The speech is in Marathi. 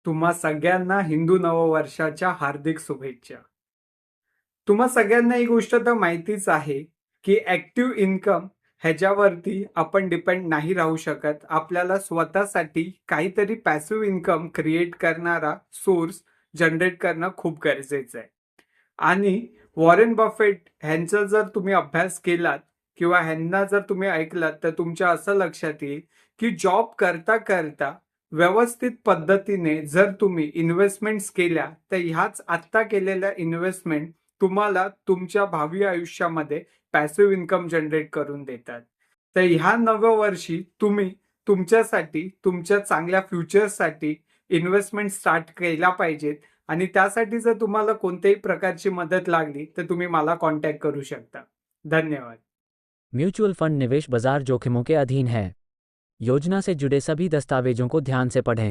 तुम्हा सगळ्यांना हिंदू नववर्षाच्या हार्दिक शुभेच्छा. तुम्हा सगळ्यांना ही गोष्ट तर माहितीच आहे की ऍक्टिव्ह इन्कम ह्याच्यावरती आपण डिपेंड नाही राहू शकत. आपल्याला स्वतःसाठी काहीतरी पॅसिव्ह इन्कम क्रिएट करणारा सोर्स जनरेट करणं खूप गरजेचं आहे. आणि वॉरेन बफेट ह्यांचा जर तुम्ही अभ्यास केलात किंवा ह्यांना जर तुम्ही ऐकलात तर तुमच्या असं लक्षात येईल की जॉब करता करता व्यवस्थित पद्धतीने जर तुम्ही इन्व्हेस्टमेंट्स केल्या तर ह्याच आत्ता केलेल्या इन्व्हेस्टमेंट तुम्हाला तुमच्या भावी आयुष्यामध्ये पॅसिव्ह इन्कम जनरेट करून देतात. तर ह्या नव्या वर्षी तुम्ही तुमच्यासाठी तुमच्या चांगल्या फ्युचरसाठी इन्व्हेस्टमेंट स्टार्ट केल्या पाहिजेत. आणि त्यासाठी जर तुम्हाला कोणत्याही प्रकारची मदत लागली तर तुम्ही मला कॉन्टॅक्ट करू शकता. धन्यवाद. म्यूचुअल फंड निवेश बाजार जोखिमों के अधीन है। योजना से जुड़े सभी दस्तावेजों को ध्यान से पढ़ें।